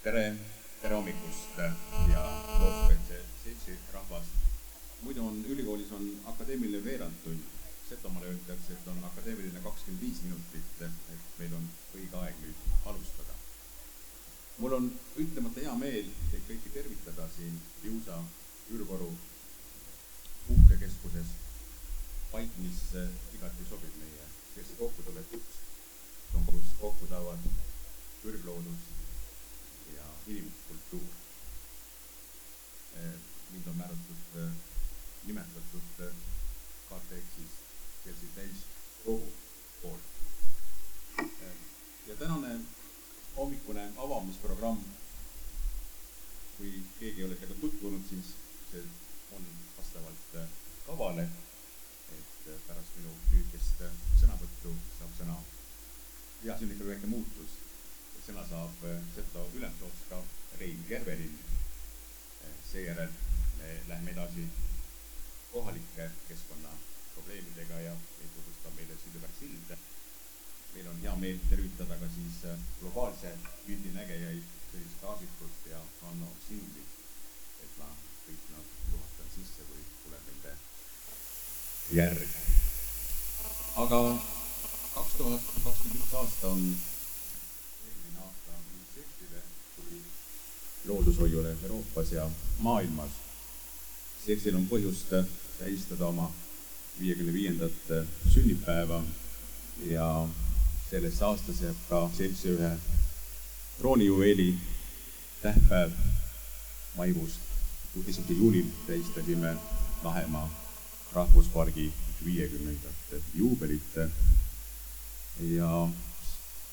Tere hommikust ja looduskaitse seltsi rahvas. Muidu ülikoolis on akadeemiline veerandtund. Setomaale öeldakse, et on akadeemiline 25 minutit, et meil on õige aeg nüüd alustada. Mul on ütlemata hea meel teid kõiki tervitada siin Piusa Ürgoru puhkekeskuses. Paik, mis igati sobib meie seltsi kokkutulekuks, on kus kokku saavad ürgloodus ja inimkultuur. Mind on nimetatud KTX-is seltsi täiskogu poolt. Ja tänane hommikune avamisprogramm, kui keegi ei ole temaga tutvunud, siis see on vastavalt kavale, et pärast minu lühikest sõnavõttu saab sõna. Ja see on ikka väike muutus. Sõna saab Seto ülemsootska Rein Kerverin. Seejärel me läheme edasi kohalike keskkonna probleemidega ja tutvustab meile Silver Sild. Meil on hea meel tervitada ka siis globaalse pildi nägejaid Tõnis Kaasikut ja Hanno Singlit, et ma kõik nad juhatan sisse, kui tuleb nende järg. Aga 2021 aasta on loodushoiule Euroopas ja maailmas. Seltsil on põhjust tähistada oma 55. sünnipäeva ja selles aastas jääb ka seltsi ühe kroonijuveeli tähtpäev Maivust. 1. juulil tähistasime Lahemaa rahvuspargi 50. juubelit ja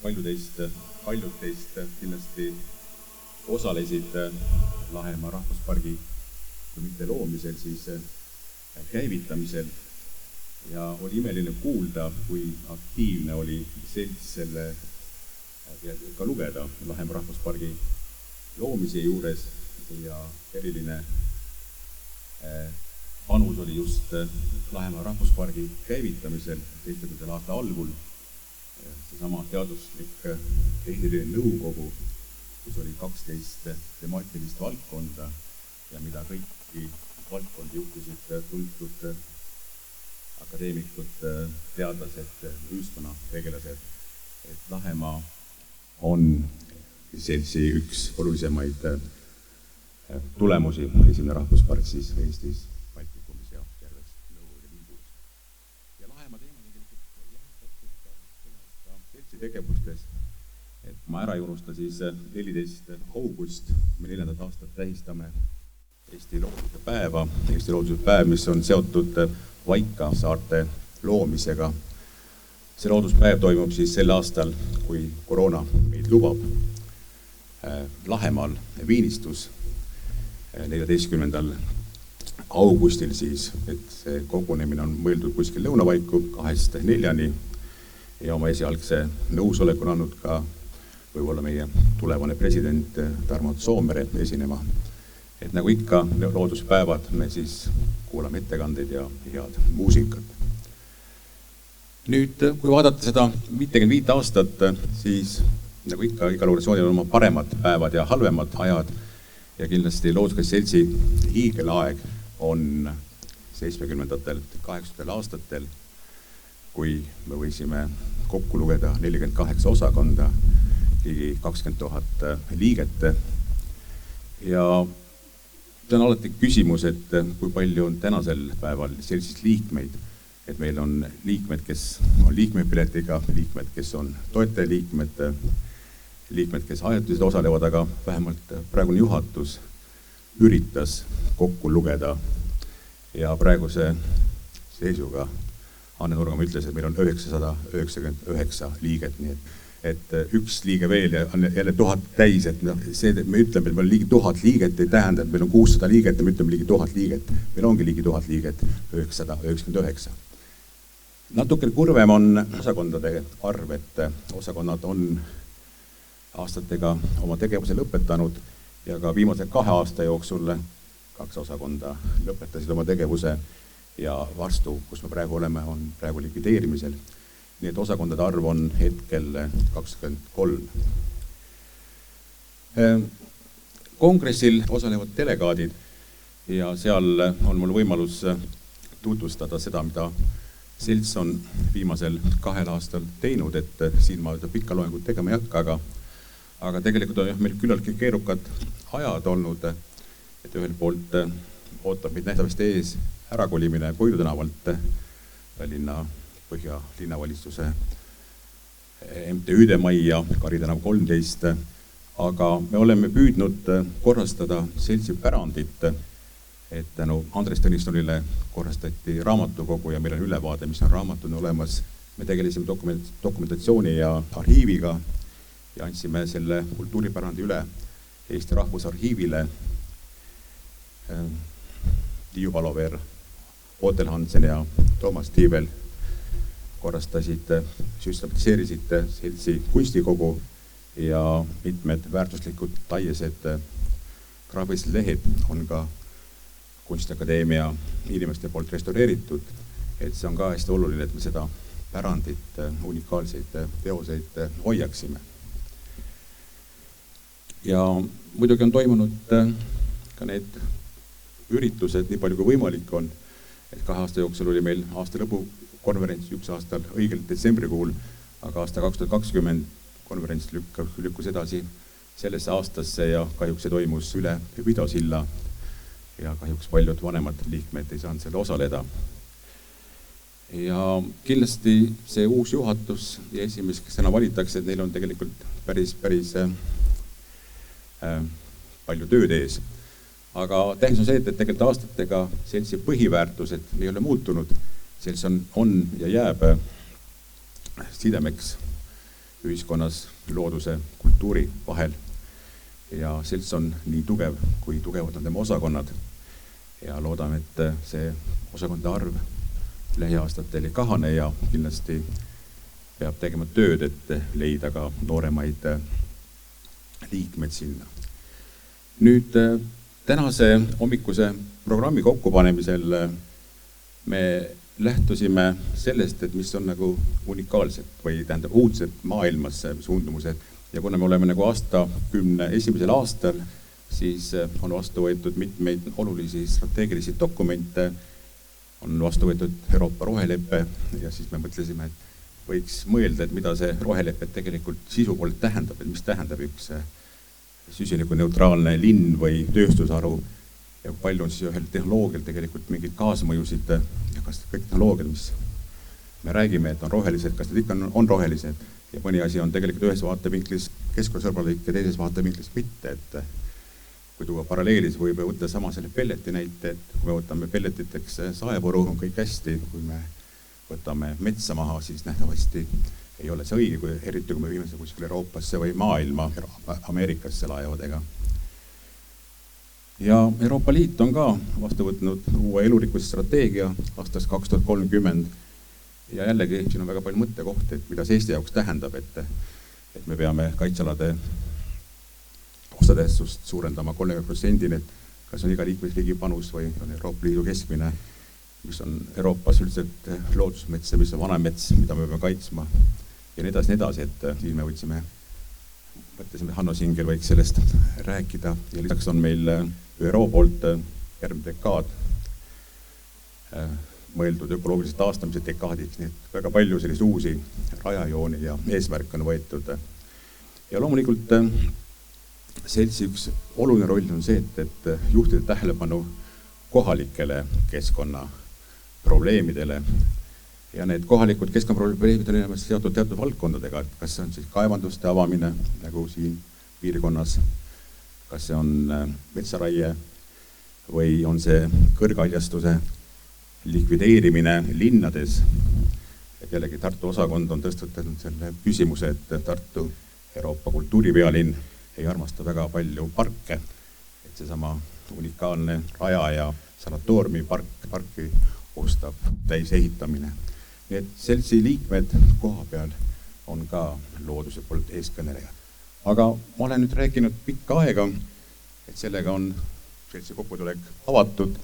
paljud teist kindlasti osalesid Lahemaa rahvuspargi, kui mitte loomisel, siis käivitamisel. Ja oli imeline kuulda, kui aktiivne oli selts selle ja ka lugeda Lahemaa rahvuspargi loomise juures ja eriline panus oli just Lahemaa rahvuspargi käivitamisel 70. aasta algul. Seesama teaduslik tehniline nõukogu, kus oli 12 temaatilist valdkonda ja mida kõiki valdkondi juhtisid tuntud akadeemikud, teadlased, ühiskonnategelased, et Lahemaa on seltsi üks olulisemaid tulemusi, esimene rahvuspark siis Eestis, Baltikumis ja terves Nõukogude Liidus. Ja Lahemaa teema tegelikult seltsi tegevustes, et ma ära ei unusta, siis 14. august me 4. aastat tähistame Eesti looduse päeva. Eesti looduse päev, mis on seotud Vaika saarte loomisega. See looduspäev toimub siis sel aastal, kui koroona meid lubab. Lahemaal Viinistus 14. augustil siis, et see kogunemine on mõeldud kuskil lõunavaiku 2-4 ja oma esialgse nõusoleku on andnud ka võib-olla meie tulevane president Tarmo Soomere esinema. Et nagu ikka looduspäevad, me siis kuulame ettekandeid ja head muusikat. Nüüd, kui vaadata seda 55 aastat, siis nagu ikka, igal organisatsioonil on oma paremad päevad ja halvemad ajad ja kindlasti Looduskaitse Seltsi hiigelaeg on 70. 80. aastatel, kui me võisime kokku lugeda 48 osakonda, ligi 20 000 liiget. Ja see on alati küsimus, et kui palju on tänasel päeval seltsis liikmeid, et meil on liikmed, kes on liikmepiletiga, liikmed, kes on toetajaliikmed, liikmed, kes ajatuliselt osalevad, aga vähemalt praegune juhatus üritas kokku lugeda ja praeguse seisuga Anne Nurgamaa ütles, et meil on 999 liiget, nii et üks liige veel ja on jälle 1000 täis, et see, et me ütleme, et meil on ligi 1000 liiget, ei tähenda, et meil on 600 liiget ja me ütleme ligi 1000 liiget. Meil ongi ligi 1000 liiget, 999. Natuke kurvem on osakondade arv, et osakonnad on aastatega oma tegevuse lõpetanud ja ka viimase 2 aasta jooksul 2 osakonda lõpetasid oma tegevuse ja varstu, kus me praegu oleme, on praegu likvideerimisel. Nii et osakondade arv on hetkel 23. kongressil osalevad delegaadid ja seal on mul võimalus tutvustada seda, mida selts on viimasel 2 aastal teinud, et siin ma pikka loengut tegema ei hakka, aga tegelikult on meil küllaltki keerukad ajad olnud, et ühel poolt ootab meid nähtavasti ees ärakolimine Koidu tänavalt Tallinna Põhja linnavalitsuse MTÜ-de majja, Kari tänav 13, aga me oleme püüdnud korrastada seltsi pärandit, et tänu Andres Tõnissonile korrastati raamatukogu ja meil on ülevaade, mis on raamatuna olemas. Me tegelesime dokumentatsiooni ja arhiiviga ja andsime selle kultuuripärandi üle Eesti Rahvusarhiivile. Tiiu Paloveer, Ootel Hansen ja Toomas Tiivel korrastasid, süstematiseerisid seltsi kunstikogu ja mitmed väärtuslikud taiesed graafilised lehed on ka Kunstiakadeemia inimeste poolt restaureeritud, et see on ka hästi oluline, et me seda pärandit, unikaalseid teoseid hoiaksime. Ja muidugi on toimunud ka need üritused, nii palju kui võimalik on, et 2 aasta jooksul oli meil aasta lõpu konverents, 1 aastal õigelt detsembrikuul, aga aasta 2020 konverents lükkus edasi sellesse aastasse ja kahjuks see toimus üle Vidosilla ja kahjuks paljud vanemad liikmed ei saanud selle osaleda. Ja kindlasti see uus juhatus ja esimees, kes täna valitakse, et neil on tegelikult päris palju tööd ees. Aga tähtis on see, et tegelikult aastatega seltsi põhiväärtused ei ole muutunud. Selts on ja jääb sidemeks ühiskonnas looduse, kultuuri vahel. Ja selts on nii tugev, kui tugevad on tema osakonnad. Ja loodame, et see osakondade arv lähiaastatel ei kahane ja kindlasti peab tegema tööd, et leida ka nooremaid liikmed sinna. Nüüd tänase hommikuse programmi kokkupanemisel me lähtusime sellest, et mis on nagu unikaalsed või tähendab uudsed maailmas suundumused. Ja kuna me oleme nagu aastakümne esimesel aastal, siis on vastu võetud mitmeid olulisi strateegilisi dokumente, on vastu võetud Euroopa roheleppe ja siis me mõtlesime, et võiks mõelda, et mida see roheleppe tegelikult sisu poolt tähendab, et mis tähendab üks süsinikuneutraalne linn või tööstusharu ja palju on siis ühel tehnoloogial tegelikult mingid kaasmõjusid ja kas kõik tehnoloogiad, mis me räägime, et on rohelised, kas need ikka on rohelised ja mõni asi on tegelikult ühes vaatevinklis keskkonnasõbralik ja teises vaatevinklis mitte, et kui tuua paralleelis võib võtta sama selle pelleti näite, et kui me võtame pelletiteks saepuru, on kõik hästi, kui me võtame metsa maha, siis nähtavasti ei ole see õige, eriti kui me viime seda kuskil Euroopasse või maailma, Ameerikasse laevadega. Ja Euroopa Liit on ka vastu võtnud uue elurikkuse strateegia aastast 2030 ja jällegi siin on väga palju mõttekohti, et mida see Eesti jaoks tähendab, et me peame kaitsealade osatähtsust suurendama 30%, et kas on iga liikmesriigi panus või on Euroopa Liidu keskmine, mis on Euroopas üldiselt loodusmets, mis on vanemets, mida me peame kaitsma ja nii edasi, et siin me mõtlesime, Hanno Singel võiks sellest rääkida ja lisaks on meil ÜRO poolt järgmine dekaad mõeldud ökoloogilised taastamise dekaadiks, nii et väga palju sellist uusi rajajooni ja eesmärk on võetud. Ja loomulikult seltsi üks oluline roll on see, et juhtida tähelepanu kohalikele keskkonna probleemidele ja need kohalikud keskkonnaprobleemid on seotud teatud valdkondadega, et kas see on siis kaevanduste avamine nagu siin piirkonnas, kas see on metsaraie või on see kõrghaljastuse likvideerimine linnades. Et jällegi Tartu osakond on tõstatanud selle küsimuse, et Tartu Euroopa kultuuripealinn ei armasta väga palju parke, et seesama unikaalne raja ja sanatooriumi parki ostab täis ehitamine. Nii et seltsi liikmed koha peal on ka looduse poolt eeskõnelejad. Aga ma olen nüüd rääkinud pikka aega, et sellega on seltsi kokkutulek avatud